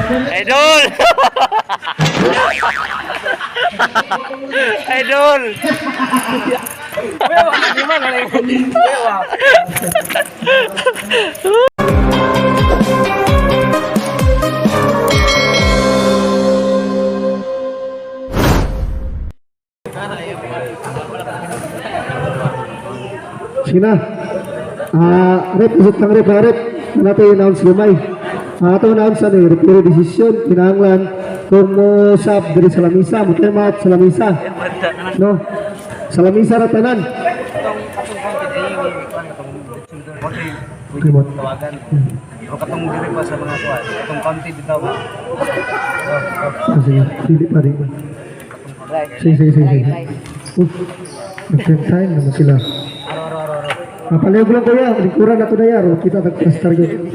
Idol! Idol! Sina, rep, isot lang rep, rep. Natin i-announce gamay. Ito na-announce ano, referee decision, kinahanglan kung mo sab diri sa lamisa, mo temat sa lamisa. No? Sa lamisa ra tanan. Tawagan. O katong diri pa sa mga kuwan. Katong konti bitaw. Sige, hindi pa rin. Sige. Nag-time naman sila. Papalayag lang kuya, lingkuran na ito na yan. Kita nag-star yun.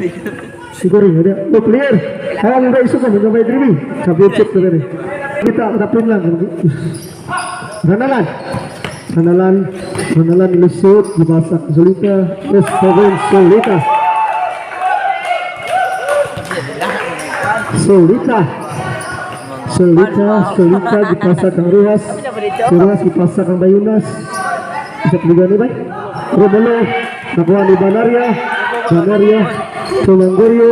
Siguro yun. No, clear. Kaya nga iso ka, mga may dreaming. Sabi yung check na rin. Kita, napin lang. Ranalan nilusot, dibasak Solita, S7, Solita, dipasak ang Ruhas, si Ruhas dipasak ang Bayunas, isa pilihan ni Bay, Romulo, nakuha ni Banaria, Tumanggorio,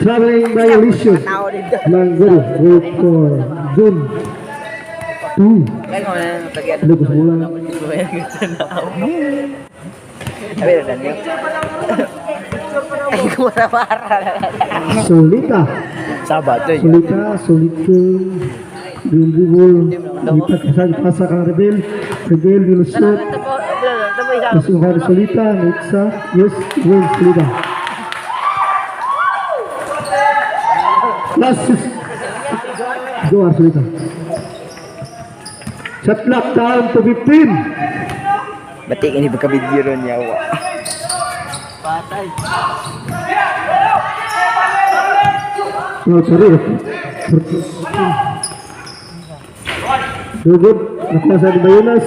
traveling violation, Langgorio, wait for June. Ano gusto mo lang? Solita Bul Dipasa kang Rebel nilusot Masuhan Solita Nitsa Yes Win Solita Last Go Solita Shot clock down to 15. Batik ini pagka-video ron yawa. Patay. Oh, sorry. Good. Nakuha di Bayunas.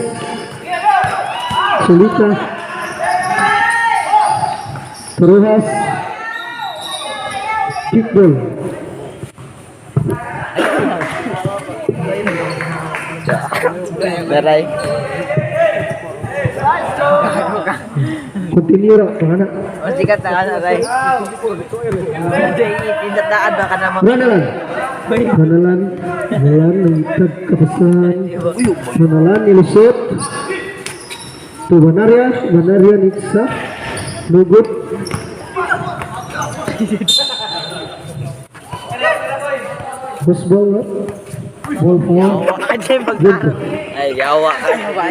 Solita. Teruhas. Kickball. Beray. Continue ra kana. O sikat na kana ray. Pindataan ba ka naman? Ranalan ng tagkapasan. Ranalan nilusot. To Banaria Nitsa. Nugut. Ball for Ay, yawa ka na ba?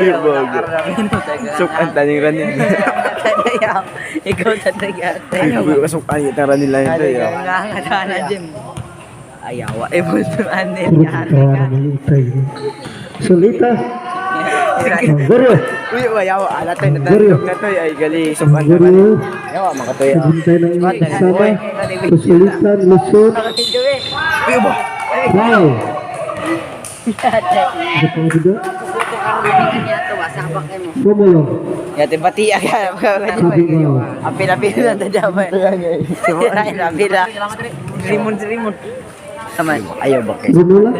Sukan taning ranin. Ikaw sa tagayate. Ay, sukan itang ranin lang ito. Nga na, Jim. Ay, yawa. Ibutuan niya. Solita. Guru. Uy, yawa. Alatay na tayo na to. Ay, gali. Sukan na ranin. Yawa, makatoy. Sabuntay ng isama. Solita, lusot. Uy, ba? Wow. Ada pang juga. Romulo. Ya tempati agak apil-apil na tadamay. Apil-apil. Rimun. Saman, ayo bakit. Romulo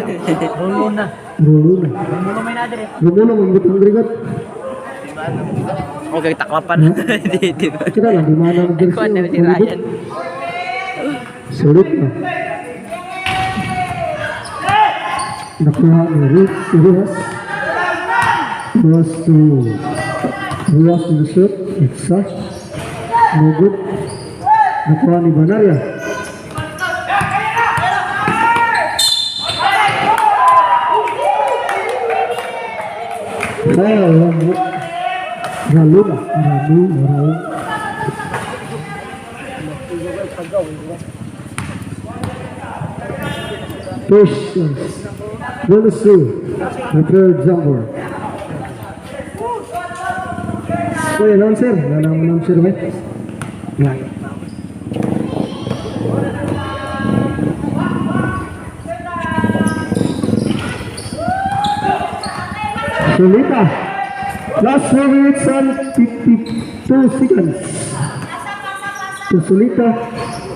membutang gerigot. Okay, taklapan. Kita lah di mana jersey. Sulit lah. Nakuha ni Ruas nilusot, Itza, Nugut, nakuha ni Banaria. Ralu. Patience. Venezuela, the third jumper. So, announcer. Announcer ba? Yan. Solita. Last 4 minutes and 52 seconds. So, Solita.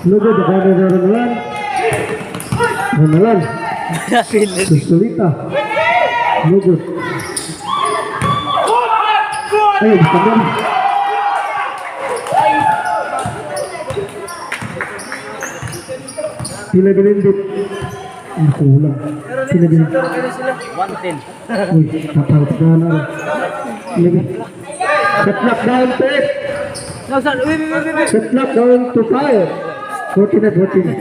Logo the corner naman. Manalan. Napili. Susulita. Lugot. Ay, tagal. Pila bilindit. Ang kulang. Pila bilindit. 110. Uy, kapal na. Pila Setlock down to 8. No, sir. Wait. Setlock down to 5. 14 at 14.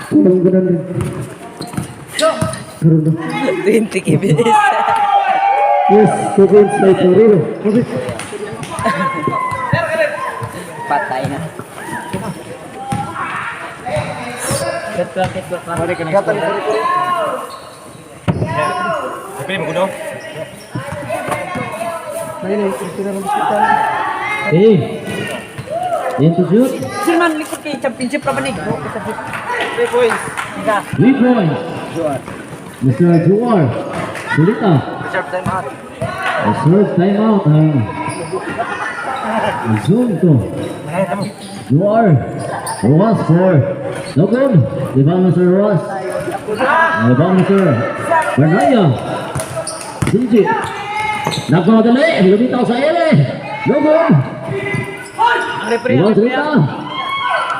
Kulang ganun rin. Karoon na. 20 kibis. Yes, 2 points by Torino. Okay. Patay na. Get back. Sorry ka na. Hey, into shoot. Sino man likod kay championship pa ba ni? 3 points. 3 points. Mr. Juar. Sulita. Sharp time out. Reserve timeout. Zoom to. Juar. Rojas for. No good. Diba Mr. Rojas? Diba Mr. Bernaya. Sinji. Nagkamadali. Lumitaw sa ele. No good. Ang referee. Diba Sulita?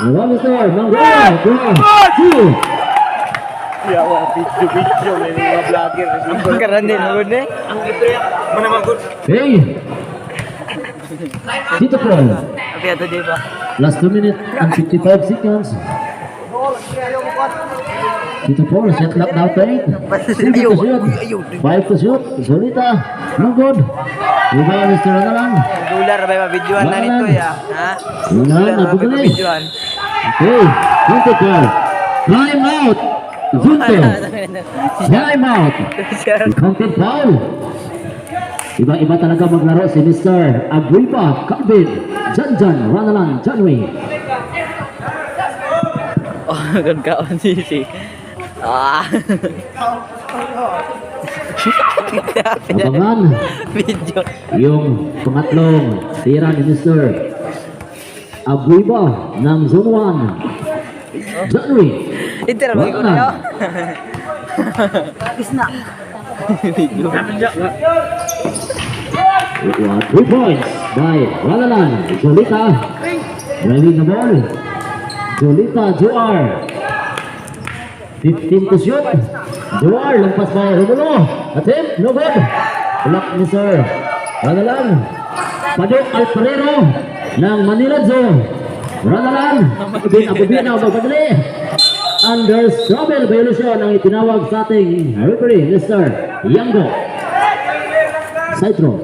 Diba Mr. Mangrove. Two. Yawa, video, may mga vlogger. Ang karan din mo ni. Ang referee. Mana magud. Hey. Dito Paul. Abi ato di ba? Last 2 minutes and 55 seconds. Dito Paul, set lock now to 8. 6 to shoot. 5 to shoot. Solita. No good. Diba Mr. Analan? Dolar ba videoan na nito ya? Ha? Unahan, nabugali. Videoan. Okay. Dito Paul. Time out. Junto. Time out. Counted foul. Iba-iba talaga maglaro si Mr. Aguipa, Calvin, Janjan, Ranalan, Janway. Oh, gagawin si. Ah. Abangan Video. yung pangatlong tira ni Mr. Aguipa ng Zone 1. Janway. Ito na ba ko na yo? Isna. Video. 3 points by Ranalan, Jolita. Driving the ball. Jolita, Joar. 15 to shoot. Joar, lampas by Romulo. Attempt, no good. Block ni Sir Ranalan. Padok Alparero ng Manila Zoo. Ranalan. Abubina, magpadali. Under trouble violation ang itinawag sa ating referee, Mr. Yango. Side throw.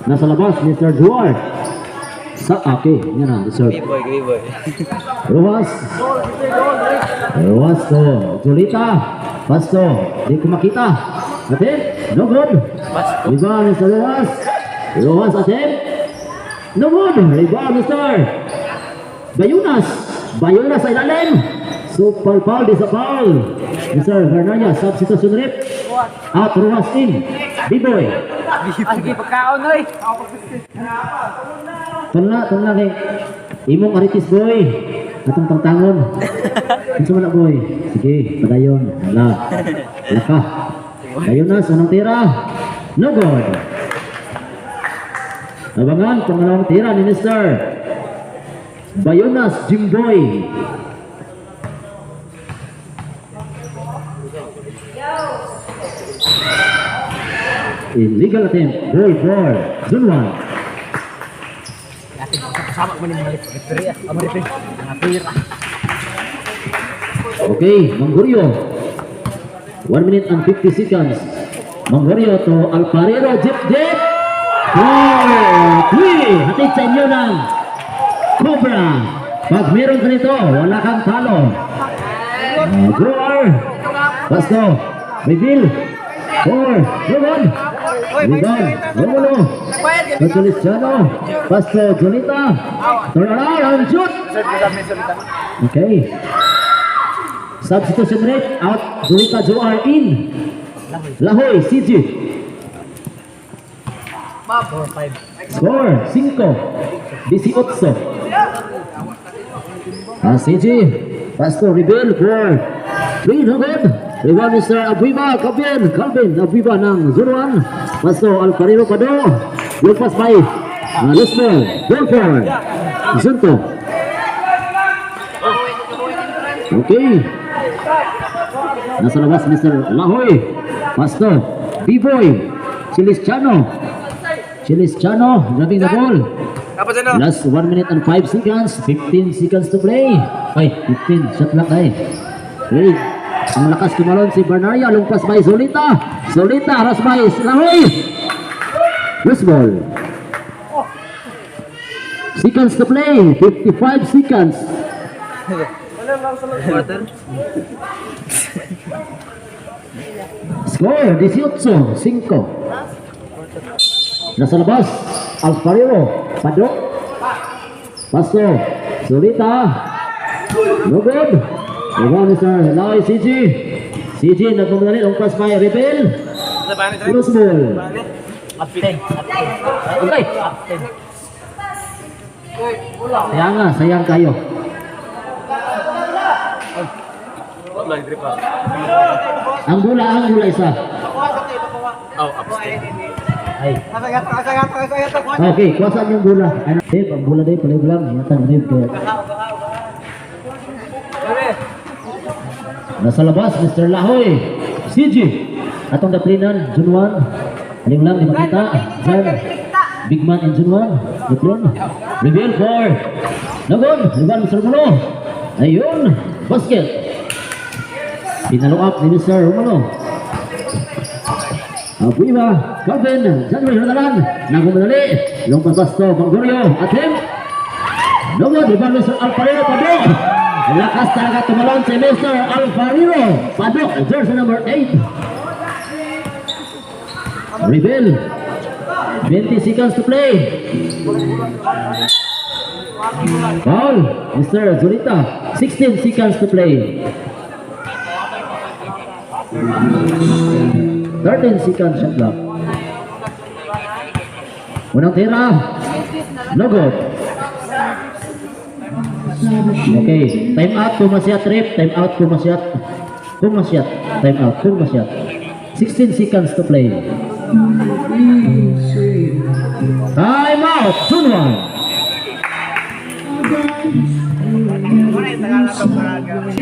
Nasa labas, Mr. Joar. Yan ang deserve. Giveaway. Ruas to Jolita. Pasto. Di ko makita. Attempt. No good. Rebound Mr. Ruas. Ruas attempt. No good. Rebound Mr. Bayunas sa ilalim. Super foul. Di sa foul. Mr. Bernaya. Substitution rip. Out. Ruas in. B-boy. Agi pagkaon oy. Tunla kay imong aritis boy. Atong tangtangon. Unsa man na boy? Sige, padayon. Hala. Laka. Dayon na sa tira. No good. Abangan pangalawang tira ni Mr. Bayonas Jimboy. Illegal attempt. Goal for Zone 1. Sama ko ni referee. Ang referee. Ang tira. Okay, Manggurio. 1 minute and 50 seconds. Manggurio to Alparero. Jip. 4-3. Hatid sa inyo ng Cobra. Pag meron ka nito, wala kang talo. Grower. Pasto. Reveal. 4. Good. Rebound. Romulo. Pasoliciano. Pasto. Jolita. Turn around and shoot. Okay. Substitution rate out. Jolita Joar in. Lahoy. CG. Score 5-18. CG Pastor Rebel for 3 no good. Rebound Mr. Abuiba, Calvin Abuiba ng Zuruan. Pastor Alfarero Pado. Yung pass by Lusmo, Belfort, Zunto. Okay. Nasa labas Mr. Lahoy. Pastor B-Boy Chilischano grabbing the ball. Last 1 minute and 5 seconds. 15 seconds to play. Ay, 15. Shot lang ay. Okay. Ang lakas kumalon si Bernaria. Lumpas by Solita. Haras by Lahoy. Loose ball. Seconds to play. 55 seconds. Score 18-5. Nasa labas Alfarero Pado. Paso Solita. No good. Rebound Mr. Laoy CG nagpamadali. Lumpas by Rebel. Loose ball. Okay. Sayang kayo. Ang bola isa. Ay. Okay, kuasaan yung bola. Ano, Dave, ang bola Dave, palay lang. Ingatan, Dave. Nasa labas, Mr. Lahoy. CG. Atong daplinan, Junwan. Paling lang, di makita. Jan. Big man and Junwan. Daplin. Reveal for. Nagon. Reveal, Mr. Mulo. Ayun. Basket. Pinalo up ni Mr. Romano. Abuiba, Calvin, January Hernandez, nagmamadali, lumpas Pasto, Manggorio, Atim, Nogod, rebound Mr. Alfarero Pado. Lakas talaga tumalon si Mr. Alfarero Pado, jersey number 8. Reveal, 20 seconds to play. Foul, Mr. Zurita, 16 seconds to play. 13 seconds shot clock. Unang tira. No good. Okay. Time out. Pumasyat trip. Time out. Pumasyat. Time out. 16 seconds to play. Time out. Junwan.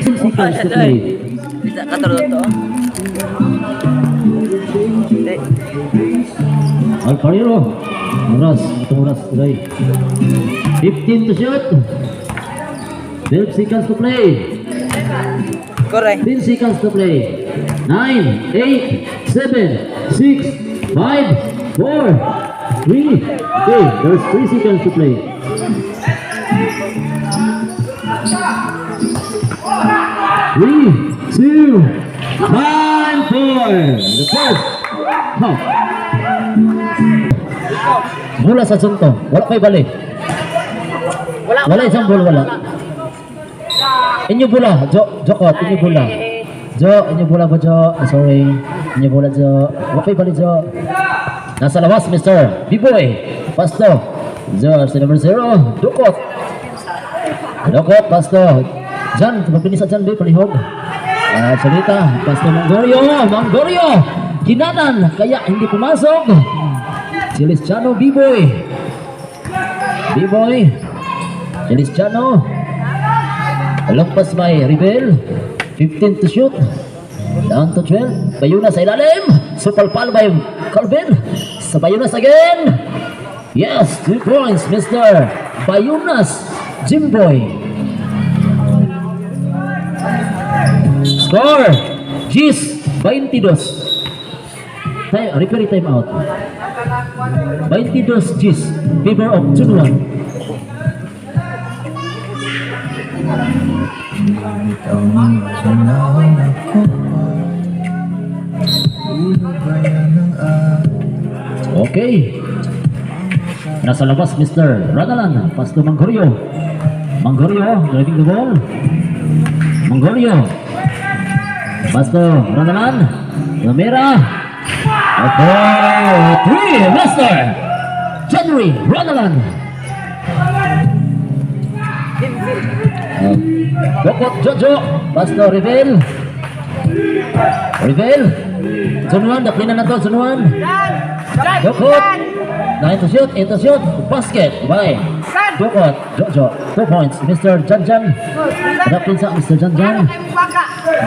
16 seconds to play. Bisa katulog to. Alfarero. Oras today. 15 to shoot. 12 seconds to play. Correct. 10 seconds to play. 9, 8, 7, 6, 5, 4, 3. Okay, there's 3 seconds to play. 3, 2, 1, 4. The first half. Bola sa sunto. Wala pa'y balik. Wala isang bola, wala. Inyo bola, Jokot, inyo bola. Inyo bola ba, sorry. Inyo bola, Wala pa'y balik, Nasa labas, Mr. B-Boy. Pasto. Sa number 0, Dukot, Pasto. Jan, magbinis sa Jan, palihog. Salita, Pasto Manggorio. Ginanan, kaya hindi pumasok. Chilischano, B-Boy. Chilischano. Lampas by Rebel. 15 to shoot. Down to 12. Bayunas sa ilalim. Supalpal by Calvin. Sa Bayunas again. Yes, 2 points, Mr. Bayunas, Jimboy. Score. Gis, 22. Referee time out. 22 Gis. Favor of Junwan. Okay. Nasa labas Mr. Radalan. Pasto Manggorio, driving the ball. Pasto Radalan. Gamera. Okay. 3, Mr. January, Ranalan. Dokot Jojo, Pasto Reveal. Reveal. Sunuan, daplinan na to, Sunuan. Dokot. Nah, into shoot, basket, bye. Dokot, Jojo, 2 points, Mr. Janjan. Daplin sa Mr. Janjan.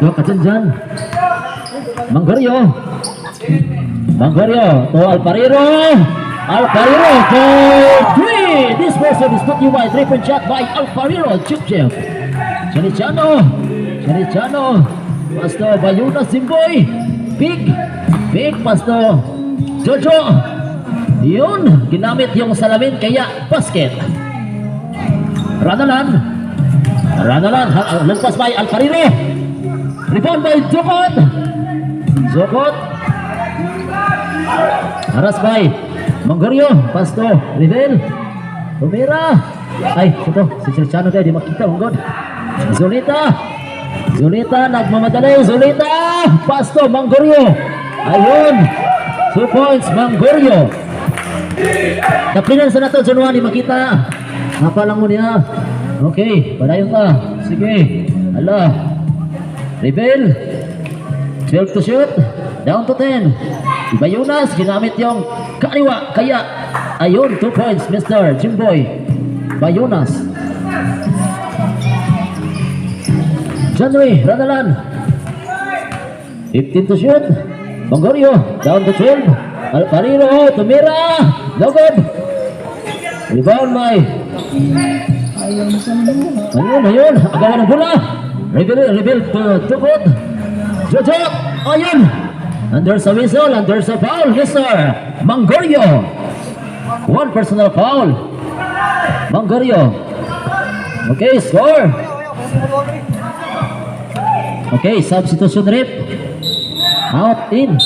Dokot Janjan. Manggorio to Alpariro for 3. This person is put you by 3-point shot by Alpariro. Chip Chanichano Pasto Bayuna Simboy. Big Pasto Jojo. Yun, ginamit yung salamin kaya basket. Ranalan, lagpas by Alpariro. Rebound by Jokot. Haras by Manggorio. Pasto Rivel. Tumira. Ay, ito, si Chirchano tayo, di makita. Manggod. Zulita, nagmamadali. Zulita. Pasto Manggorio. Ayun. 2 points, Manggorio. Naplinan sa nato, Januan, di makita. Napalang mo niya. Okay, padayon ka. Sige. Ala. Rivel. 12 to shoot, down to 10. Bayunas, ginamit yung kaliwa, kaya ayun, 2 points, Mr. Jimboy Bayunas. January, Ranalan. 15 to shoot, Manggorio, down to 12. Alpariro, Tumira, no good. Rebound by ayun, agawan ng bola. Reveal to good. Jojo, ayun. There's a whistle and there's a foul, Mr. Manggorio. 1 personal foul. Manggorio. Okay, score. Okay, substitution rep. Out in.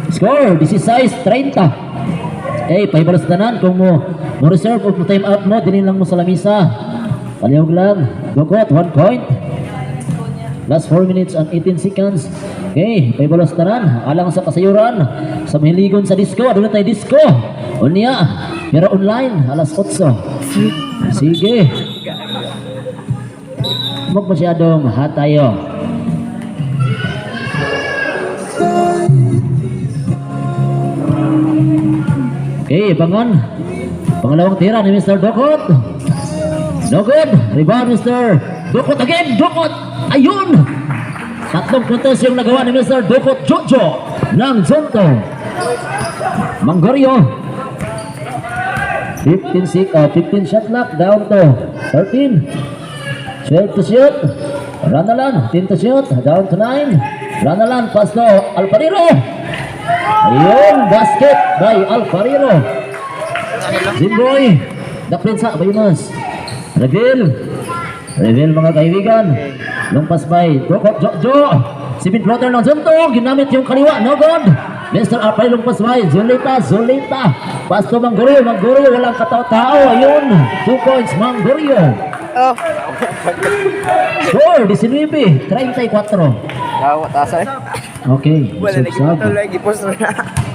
Score, this is size 30. Eh, pahibalas tanan kung mo reserve o time out mo, dilin lang mo sa lamisa. Palihog lang. Dokot, 1 point. Last 4 minutes and 18 seconds. Okay, pahibalas tanan. Alang sa kasayuran. Sa mahiligon sa disco. Doon na tayo disco. Unya. Pero online. Alas 8. Sige. Huwag masyadong hatayo. Okay, bangon. Pangalawang tira ni Mr. Dokot. No good. Rebound, Mr. Dokot again. Dokot. Ayun. 3 puntos yung nagawa ni Mr. Dokot Jojo ng Zonto. Manggorio. 15 shot clock down to 13. 12 to shoot. Ranalan. 10 to shoot. Down to 9. Ranalan. Pass to Alpariro. Ayun. Basket by Alpariro. Zimboy. Dakpinsa. Bayunas. Reveal mga kaibigan. Lumpas by Dokot Jojo. 7 floater ng Zonto. Ginamit yung kaliwa. No good. Mr. Apay lumpas by Zulita. Pass to Manggorio. Walang katao-tao. Ayun. 2 points Manggorio. Score 19. 34. Gawat asa eh. Okay. Wala lagi Sub-sub. puto lagi post na.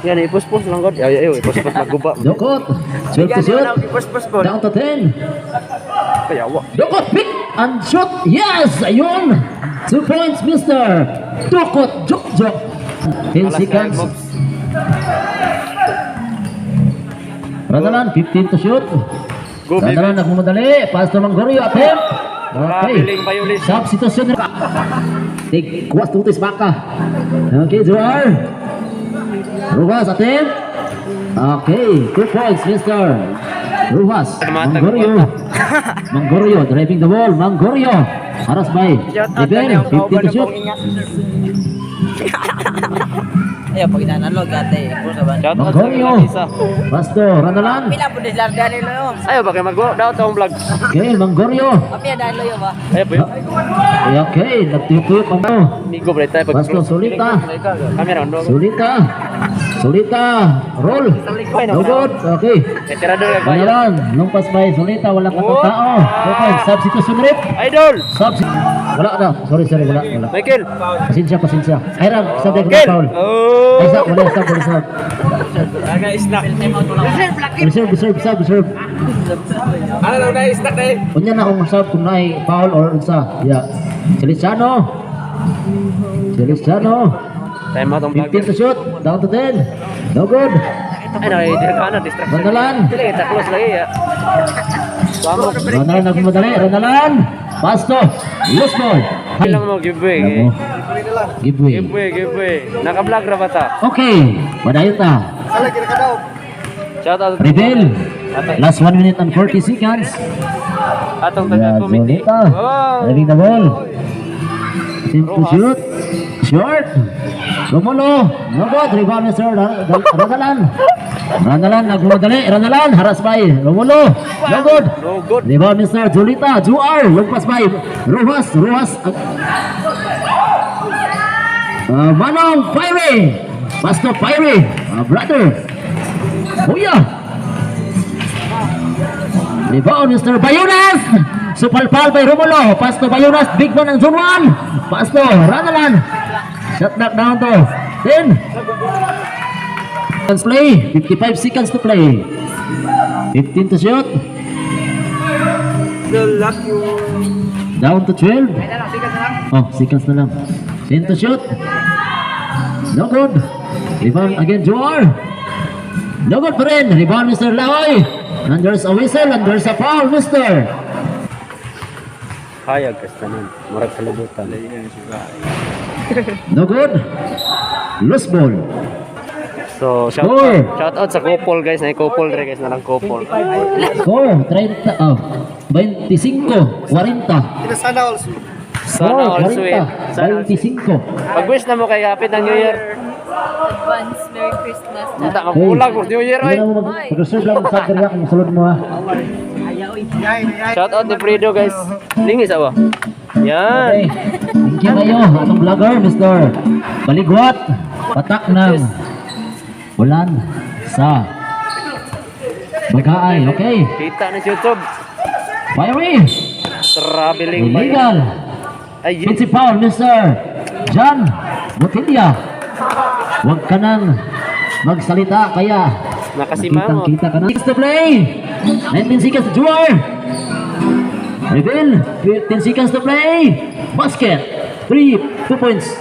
Yan ipos-post lang god. Ayo ipos-post magguba. Dokot. 12 to shoot. Ipos-post ko. Down to 10. Kayawa. Dokot pick and shoot. Yes. Ayun. 2 points Mr. Dokot Jojo. 10 seconds. Ranalan 15 to shoot. Go Ranalan nagmamadali. Pass to Manggorio. Attempt. Okay. Violin. Substitution. Take kuas tutis baka. Okay, Joar. Ruhas attempt. Okay, 2 points Mr. Ruhas. Manggorio driving the ball. Manggorio. Haras by Riven. 15 to shoot. Ayo, pag inanalog, ate. Puro ka ba? Manggorio. Pasto, Ranalan. Pila po din lang dahil lo yun. Ayo bakay mag-go daw tong vlog. Okay, Manggorio. Kami dahil lo yun ba? Ayo po. Okay, nagtuyok ang mo. Migo bro tayo pag Pasto, Solita. Camera on. Solita, roll. No good. Okay. Tira do lang. Ranalan, lumpas by Solita, walang katong tao. Okay, substitution rep. Idol. Substitution. Wala na. Sorry, wala. Michael. Pasensya. Ay, Ram, sabi ko Michael. foul. Oh. Ay, stop, wala, stop. Aga snack. Reserve. Ano daw na snack na eh? Unya na akong sub kung naay foul or unsa. Yeah. Celestiano. Time out ang 15 to shoot. Down to 10. No good. Ay, distraction. Ranalan. Pili kita close lagi ya. Vamos. Ranalan nagmadali. Ranalan. Pasto. Loose ball. Bilang mo giveaway. Ako. Giveaway. Giveaway. Naka-vlog ra ba ta? Okay. Padayon ta. Shout out. Rebel. Last 1 minute and 40 seconds. Atong Yeah, taga committee. Zolita. Driving the ball. Team to shoot. Short. Romulo. No good. Rebound ni Sir Ranalan. Nagmadali. Ranalan. Haras by Romulo. No good. No good. Rebound ni Sir Julita. Juar. Lumpas by Ruhas. Manong Fiery. Pasto Fiery. Brother. Huya. Rebound Mr. Bayunas. Supalpal by Romulo. Pasto Bayunas. Big man ang zone 1. Pasto Ranalan. Shot knock down to 10. Seconds play. 55 seconds to play. 15 to shoot. Down to 12. Oh, seconds na lang. 10 to shoot. No good. Rebound again, Joar. No good pa rin. Rebound, Mr. Laoy. And there's a whistle and there's a foul, Mr. Hayag kastanan. Murag kalibutan. No good. Loose ball. So, Score. shout out sa couple guys. Na couple rin guys. Narang couple. Score. 25-40. Sana all sweet. 25. Pag-wish na mo kay Happy ng New Year. Advance Merry Christmas. Punta magbulag for New Year oy. Mag-reserve lang sa akin kung sulod mo ha. Shout out ni Fredo guys. Lingis ako. Yan. Okay. Thank you kayo. Atong vlogger, Mr. Baligwat. Patak ng ulan sa Bagaay. Okay. Kita na sa YouTube. Fiery. Traveling ba? Illegal. Ay, yun. Principal, Mr. John Botilla. Huwag ka nang magsalita kaya Nakasimangot. kita ka na. 6 to play. 19 seconds to Juar. Reveal. 15 seconds to play. Basket. 2 points.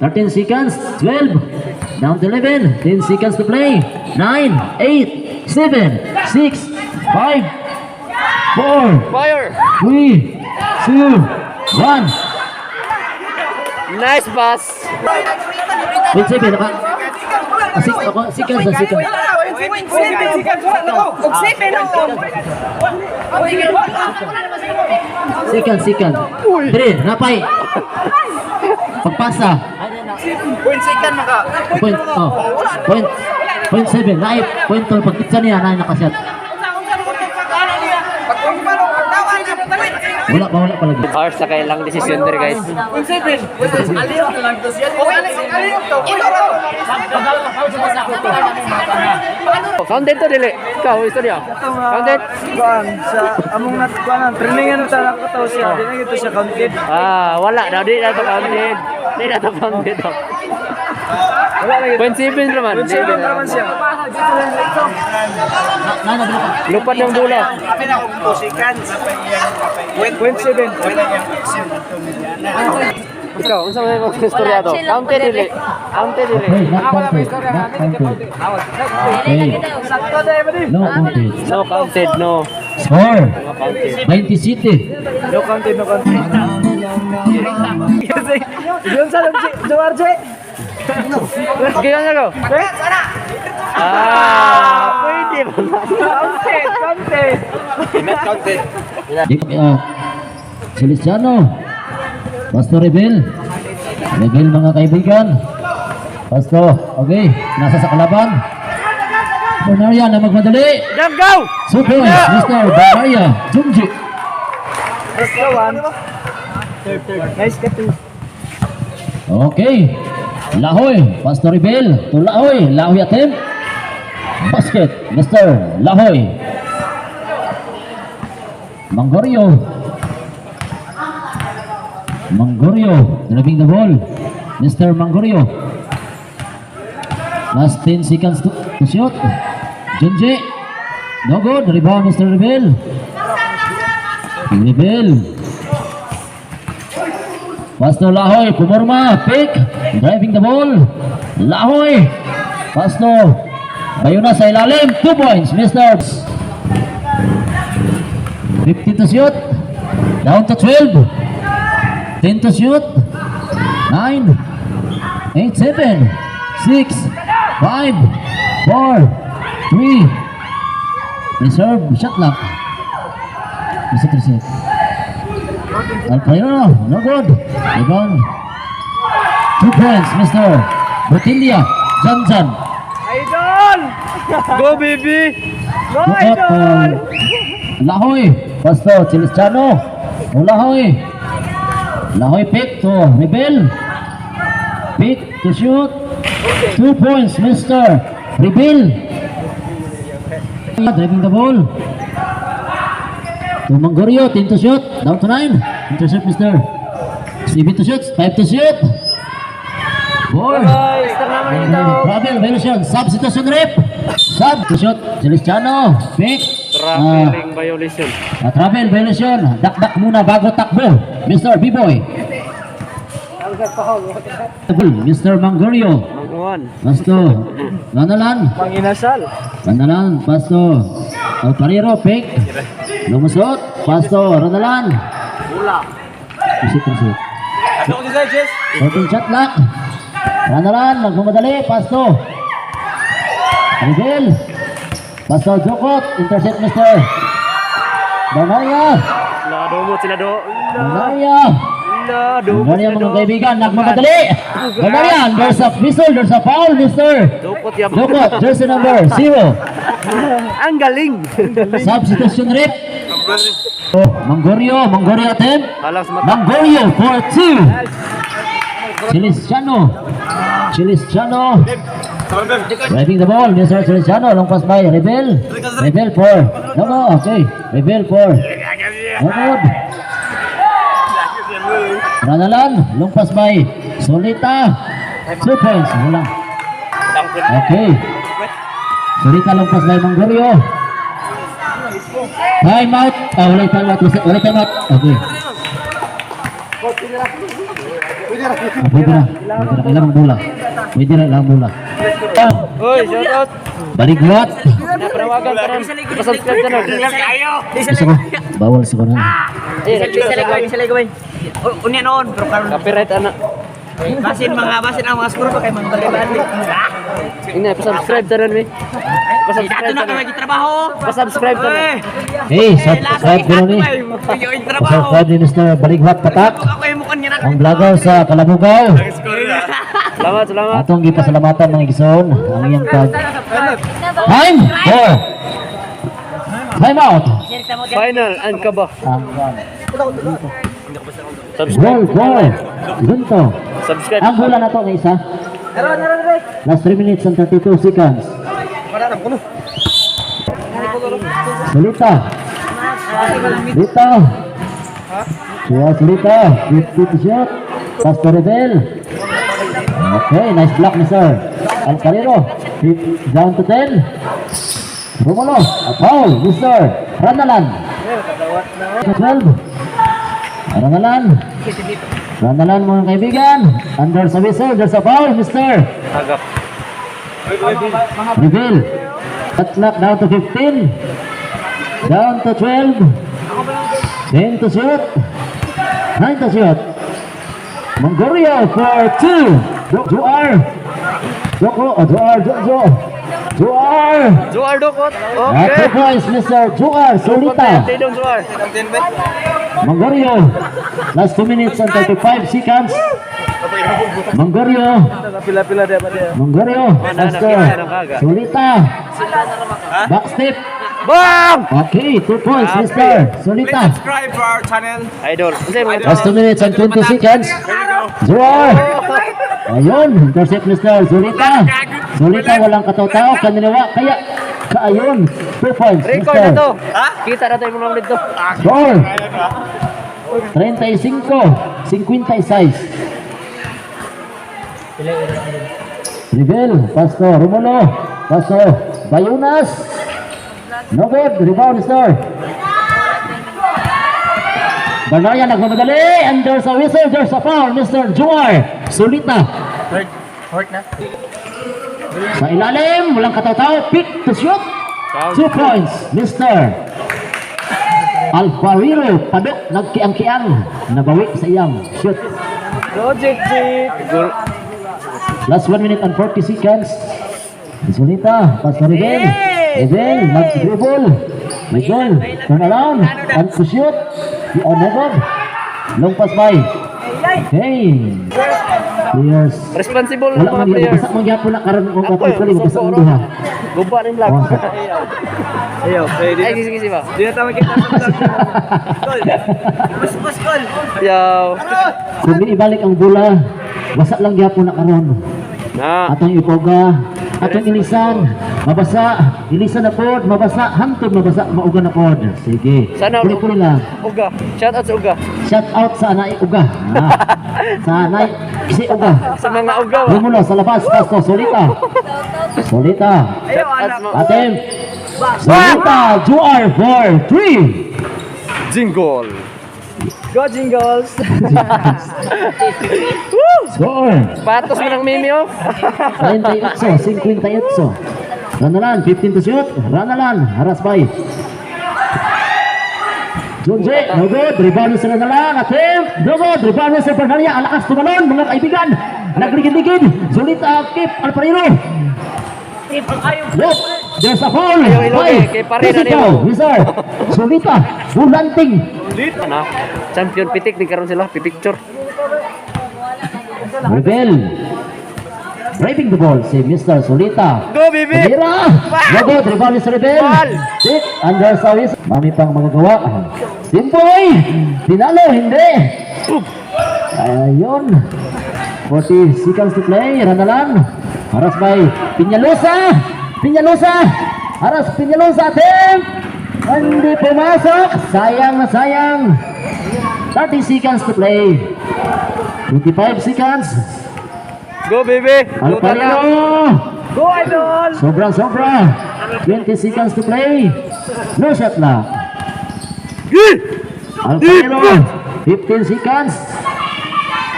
13 seconds. 12. Down to 11. 10 seconds to play. 9, 8, 7, 6, 5, 4, Fire! 3, 2, 1. Nice pass! Wait, sabi, seconds. Second. Dire, napay. Pagpasa. Point 7. Naip. Point 2. Pagkitsa niya, nakasyat. Wala pa lagi. Ours sa kailang desisyon din guys. Content to dili. Ikaw, istorya. Content. Kuan sa among kuan trainingan ta nakataw siya. Di na gito siya counted. Wala daw di na to counted. Di na to counted. Wala lagi. 0.7 naman. Seven naman siya. Lupat ng bola. 0.7. Ikaw, unsa may mga istorya to? Counted dili. Counted dili. Okay, not counted. Okay. No counted. No counted, no. Score. No counted. 20 City. No counted. Yun sa George. Sige nga go. Pwede ba? Counted. Celestiano. Pasto Rebel mga kaibigan. Pasto, okay. Nasa sa kalaban. Bonaria na magmadali. Jump, go! Super, Mr. Bonaria. Jumji. Nice cut. Okay. Lahoy, Pasto Rebel. To Lahoy attempt. Basket, Mr. Lahoy. Manggorio. Manggorio driving the ball. Mr. Manggorio. Last 10 seconds to shoot. Junji. No good. Rebound Mr. Rebel. Rebel. Pass to Lahoy. Pumorma. Pick. Driving the ball. Lahoy. Pass to Bayuna sa ilalim. 2 points. Mr. 15 to shoot. Down to 12. 10 to shoot. 9, 8, 7, 6, 5, 4, 3. Reserve. Shot clock. Reset. Alcairo. No good. Rebound. 2 points. Mr. Botilia. Janjan. Idol! Go, baby! Go, Tukot Idol! Lahoy. Pasto. Chilistiano. Lahoy. Lahoy pick to Rebel. Pick to shoot. 2 points, Mr. Rebel. Driving the ball. To Manggorio, 10 to shoot. Down to 9. Intercept, Mr. 7 to shoot. 5 to shoot. 4. Travel, violation. Substitution rep. Sub to shoot. Celestiano. Pick. Traveling violation. Travel violation. Dak-dak muna bago takbo. Mr. B-Boy. Mr. Manggorio. Manguan. Pasto. Ganalan. Manginasal. Ganalan. Pasto. Alcarero. Pick. Lumusot. Pasto. Ranalan. Wala. Isip. Ano ko sa Jess? 14 shot lock. Ranalan. Nagmamadali. Pasto. Rebel. Pasto. Jokot. Intercept Mr. Banaria. Lado mo sila do. Banaria. Lado mo Banaria sila mga do. kaibigan. Nagmamadali. Banaria. There's a whistle. There's a foul Mr. Dukot yan. Jokot. Jersey number 0. Ang galing. Substitution rep. Manggorio attempt. Alas mata. Manggorio for 2. Celestiano. Driving the ball, Mr. Celestiano. Long pass by Rebel. Rebel for. No, okay. Rebel for. No good. Ranalan. Long pass by Solita. 2 points. Wala. Okay. Solita long pass by Manggorio. Time out. Wala time out. Okay. Pwede na. Ilang bola. Pwede na ilang bola. Uy, shout out. Baligwat. Naprawagan ka rin. Pasubscribe ka na. Gusto ko. Bawal sa kanan. Isa gawin. Unya noon, pero karon Copyright anak. basin ang mga skuro pa kay mga bali. Ini pasubscribe ka rin, Ato na kami gitrabaho. Pasubscribe ka rin. Hey, subscribe ko ni. Yung trabaho. Subscribe ni Mr. Baligwat Patak. Ako yung mukha niya na. Ang vlogger sa Kalabugaw. Salamat. Atong gipasalamatan mga igsoon ang iyang pag. Time. Four. Time out. Final, ang kaba. Goal. Gunto. Subscribe. Ang bola na to ng isa. Last 3 minutes and 32 seconds. Solita. Solita. 50 to shoot. Pass to Rebel. Okay, nice block ni Sir. Alcarero. Down to 10. Romulo. A foul. Mr. Ranalan. 12. Ranalan mga kaibigan. Under sa whistle. There's a foul, Mr. Agap. Reveal. Shot clock down to 15. Down to 12. 10 to shoot. 9 to shoot. Manggorio for 2. Joar. Juar Dukot. At 2 Okay. points, Mr. Joar. Solita. Tidong Juar. Manggorio. Last 2 minutes and 35 seconds. Manggorio. Pila-pila dia pa dia. Manggorio. Master. Solita. Backstep. Bang! Okay, 2 points, Mr. Solita. Subscribe for our channel. Idol. Kasi mga Last 2 minutes and 20 seconds. Zoar. Ayun, intercept Mr. Solita. Solita walang kataw-tao, kaninawa. Kaya, kaayon. 2 points, record na to. Mr. Kita na tayo mga ulit to. Score. 35, 56. Rebel, Pasto, Romulo, Pasto, Bayunas. No good, rebound star. Banaya nagmamadali, and there's a whistle, there's a foul, Mr. Juar Solita. Hurt na. Sa ilalim, walang kataw-taw, pick to shoot. 2 points, Mr. Alvariro, padok, nagkiang-kiang, nabawi sa iyang shoot. Go, Jik. Last 1 minute and 40 seconds. Solita, pass to Rebel. Rebel, nag-dribble. May goal, turn around, and to shoot. Negod, long pass by. Okay. Players. Responsible Wala mga man player. yan, basa man gyapon na karon kung Ako kapag pali yung basa sosoro. ang duha. Guba rin lang. Wow. Ayaw, pwede. Ay, sige ba? Di na tayo makita sa vlog. Call. Bus, call. Yaw. Kung di ibalik ang bola, basa lang gyapon na karon. Na. Atong ipoga, atong ilisan, ilisan na pod, mabasa, hantod mabasa, mauga na pod. Sige. Sana- Puli lang. Uga. Shout out sa Uga. Shout out sa anay uga. Sa anay isi uga. Sa mga Uga. Rumulo sa labas, Pasto, Solita. Solita. Ayaw, Shout out anak. sa mga Atem. Solita, Juar for 3. Jingle. Go, Jingles. Score. Patos mo ng mimi oh. 38, 58. Ranalan, 15 to shoot. Ranalan, haras by. Junje, no good. Rebound sa Ranalan. Atem. No good. Rebound sa Bernardia. Alakas tumalon, mga kaibigan. Nagligid-ligid. Solita, Kip Alparino. Look, there's a foul. Ayaw ilogi, kay Pare na niyo. Wizar. Solita, bulanting. Ano? Champion pitik di karon sila pipicture. Rebel. Driving the ball si Mr. Solita. Go Bibi. Pumira! Lagod, rebound ni sa Rebel. Ball! Tip, under service. Mami pang magagawa. Simboy! Tinalo, hindi. Ayun. 40 seconds to play. Ranalan. Haras by Piñalosa. Haras Piñalosa. Attempt. Hindi pumasok. Sayang na sayang. 30 seconds to play. 25 seconds. Go Bibi. Go Alparino. Go, Idol. Sobra. 20 seconds to play. No shot na. Alparino. 15 seconds.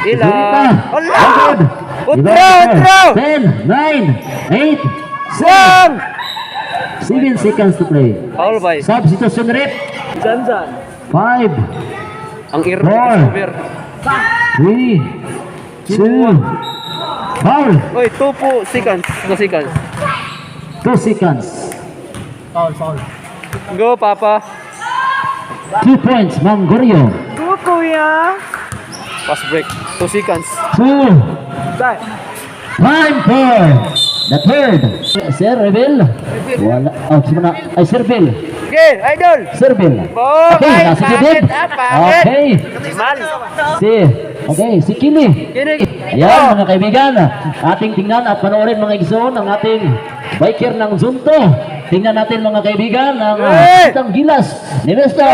Ila. Solita. Allah. Good. Utro. 10, 9, 8, Wang. 7 seconds to play. Foul by. Substitution rep. Jan. 5, Ang iro Four. over. 3, 2, foul. Oy, 2 seconds. 2 seconds. 2 seconds. Go Papa. 2 points, Mangorio. Go, Kuya. Pass break. 2 seconds. 2. Dai. Time for the third. Sir Rebel. Wala. Oh, simula. Ay, Sir Bill. Okay, Idol. Sir Bill. Oh, Okay, ay, nasa si pangit, Dib. pangit. Okay. Mal. Si Kili. Kini. Ayan, mga kaibigan. Ating tingnan at panoorin mga igsoon ang ating biker ng Zunto. Tingnan natin mga kaibigan ang itang gilas ni Mr.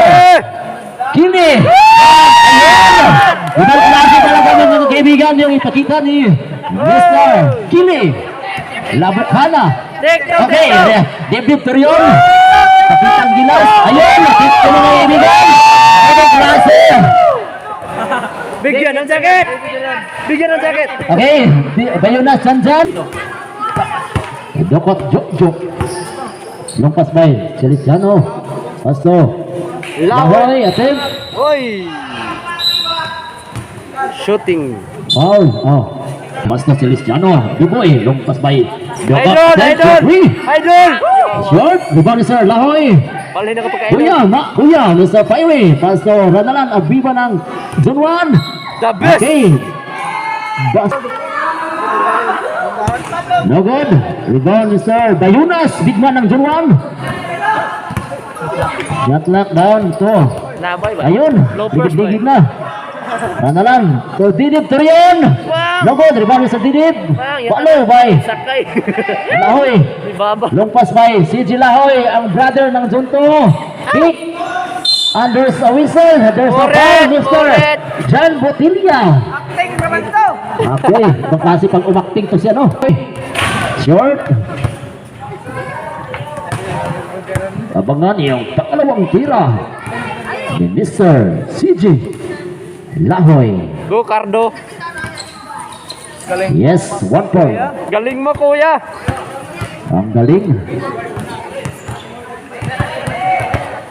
Kili. Ayan. Ibang klase talaga mga kaibigan yung ipakita ni Mr. Kili. Labukhana. Okay, debut Torion. Pakitang gilas. Ayun, nakita mga kaibigan. Ibang klase. Bigyan ng jacket. Bigyan ng jacket. Okay, Bayunas Janjan. Dokot Jok. Lompas by Celestiano. Pasto. Lahoy, attempt. Oy. Shooting. Foul. Oh. Pasto Celestiano. Duboy. Lompas by Idol. Idol. Short. Rebound ni Sir Lahoy. Palhin ako pagkain. Kuya, Mr. Fiery. Pasto Ranalan. Abiba ng Zone 1. The best. Okay. No good. Rebound ni Sir Bayunas. Big man ng Zone 1. Shot lock down. Ito. Nabay ba? Ayun. Low first Digid na. Rana lang. So, Didib Torion. No good. Rebound ni Sir Didib. Palo, bay. Sakay. Lahoy. Di baba. Long pass by CG Lahoy. Ang brother ng Zone 2. Pick. And there's a whistle. There's a foul, Mr. John Botilla. Acting naman to! Okay, itong klase pang umakting to siya, no? Short. Abangan yung pangalawang tira ni Mr. CJ Lahoy. Go, Cardo. Yes, 1 point. Galing mo, kuya. Ang galing.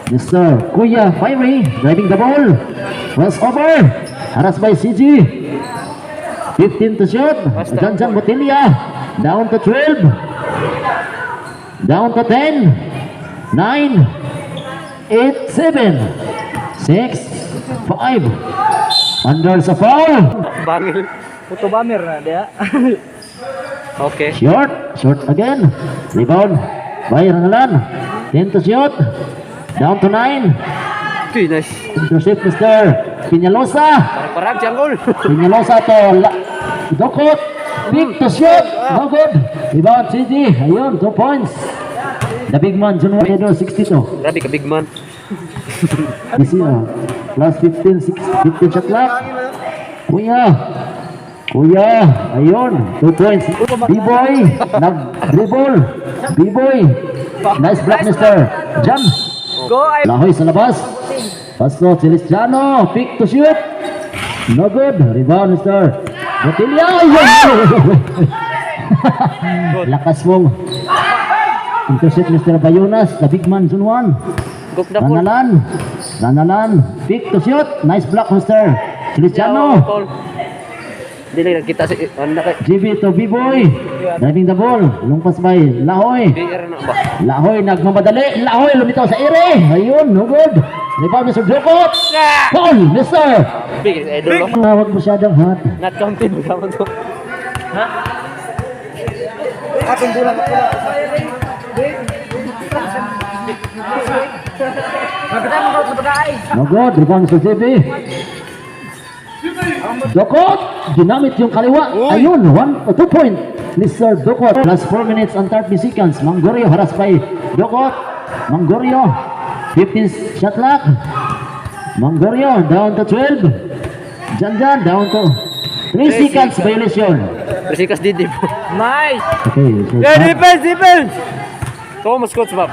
Mr. Kuya Fiery driving the ball. Cross over. Haras by CG. 15 to shoot. Janjan Botilla. Down to 12. Down to 10. 9. 8, 7. 6. 5. Under sa foul. Bangil. Puto bamer na dia. Okay. Short again. Rebound by Rangalan. 10 to shoot. Down to 9. Okay, nice. Intercept Mr. Piñalosa. Parang jungle. Piñalosa to Dokot. Big to shoot. No good. Rebound CG. Ayun, 2 points. The big man, Junior Edo, 62. Grabe ka, big man. This year, plus 15 shot clock. Kuya, ayun, 2 points. B-boy, nag-dribble. B-boy, nice block, Mr. Jam. Go, ay... Lahoy sa labas. Pasto, Celestiano, pick to shoot. No good. Rebound, Mr. Botilla. Lakas mong intercept, Mr. Bayunas, the big man, Zone 1. Gop na po. Ranalan, pick to shoot. Nice block, Mr. Celestiano. Hindi lang kita si... Ano kay... GB to B-boy. Driving the ball. Lumpas by Lahoy. BR na ba? Lahoy nagmamadali. Lahoy lumitaw sa ere. Ayun, no good. Rebound, Mr. Jokot. Foul, Mr. Big, idol mo. Huwag masyadong hot. Not counted mo naman to. Ha? Atong bulan ka pula. Magkita mo ka pagkain. No good. Rebound, Mr. JB. Dokot, ginamit yung kaliwa. Ayun, 2 point. Mr. Dokot, plus 4 minutes and 30 seconds. Manggorio, haras by Dokot. Manggorio, 15 shot clock. Manggorio, down to 12. Janjan, down to 3 seconds violation. Resikas didi po. Nice! Okay, so Defense! Thomas, Coach Bob.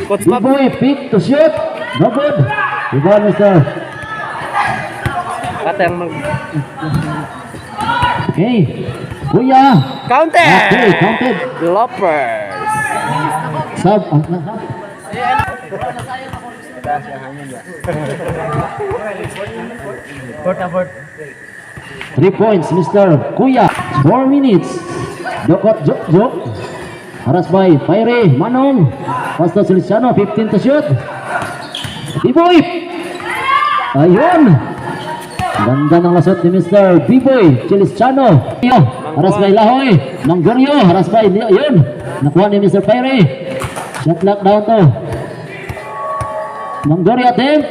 Coach Bob. B-boy, pick to shoot. No good. Rebound, Mr. Kata yang mag... Okay. Kuya. Counted! Okay, counted. Loppers. Sub. Port na port. 3 points, Mr. Kuya. 4 minutes. Dokot, Jok. Haras by Fiery, Manong. Pasto Celestiano, 15 to shoot. B-boy. Ayun. Ganda ng lasot ni Mr. B-boy, Celestiano. Haras by Lahoy. Manggorio, haras by, ayun. Nakuha ni Mr. Fiery. Shot lock down to Manggorio attempt.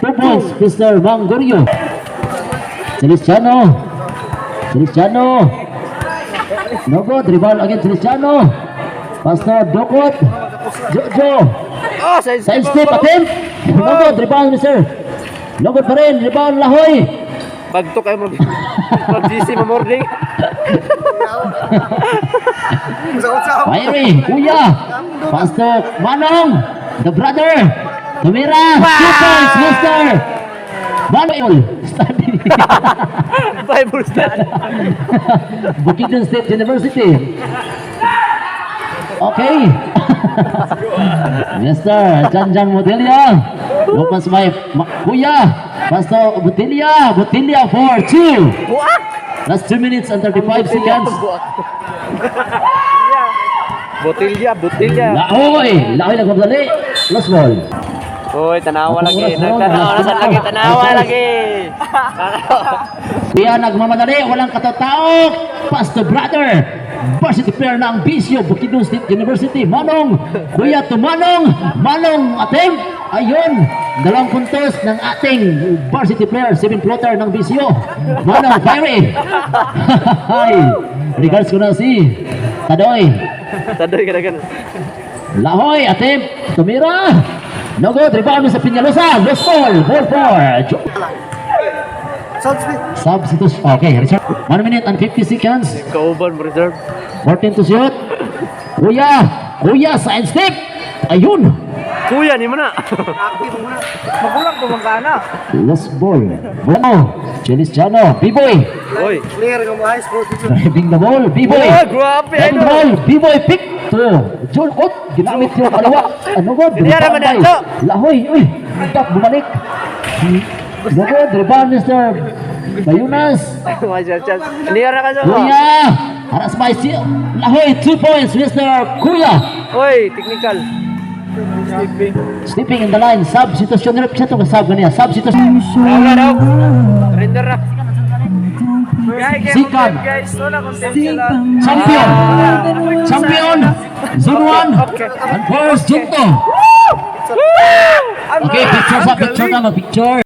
2 points, Mr. Manggorio. Celestiano. No good. Rebound again, Celestiano. Pastor Dokot. Jojo. Oh, Side step attempt. No good. Rebound, Mr. No good pa rin. Rebound, Lahoy. Bagto kayo mag-GC mamording. Fiery. Kuya. Pastor Manong. The brother. Tumira. 2 points, Mr. Manong. Study. Bible study. Bukidnon State University. Okay. Mr. Janjan Botilla. Lupas by Kuya. Pastor Botilla for 2. Last 2 minutes and 35 seconds. Botilya. Lahoy nagpapdali. Lost ball. Uy, tanawa lagi. Tanawa lagi. Kuya nagmamadali. Walang katao-tao. Pastor brother. Varsity player ng Bisyo, Bukidnon State University. Manong. Kuya to Manong. Manong attempt. Ayun. 2 puntos ng ating varsity player. 7 floater ng Bisyo. Manong Fiery. Hi. Regards ko na si Tadoy. Tadoy ka na. Lahoy attempt. Tumira. No good. Rebound sa Peñalosa. Lost ball. Ball for substitution. Okay, reserve. 1 minute and 50 seconds. Kauban, reserve. 14 to shoot. Kuya, side step. Ayun. Kuya, ni mo na. Magulang ko magkana. Lost ball. Bono. Feliciano. B-boy. Oy. Driving the ball. B-boy. Oh, grabe, Driving the ball. B-boy pick. To. John Ott. Ginamit yung kalawa. Ano God? Pinira man na ito. Lahoy. Uy. Itak. Bumalik. No good. Rebound Mr. Bayunas. Niyara ka sa mo. Kuya. Haras by Lahoy. 2 points. Mr. Kuya. Oy, technical. Sleeping in the line. Substitution. Siya itong sub ganyan. Substitution. Daw. Render na. Sikan. Guys, wala content sila. Champion. Zone 1. And first, Junto. Okay, picture sa picture na. Mag-picture.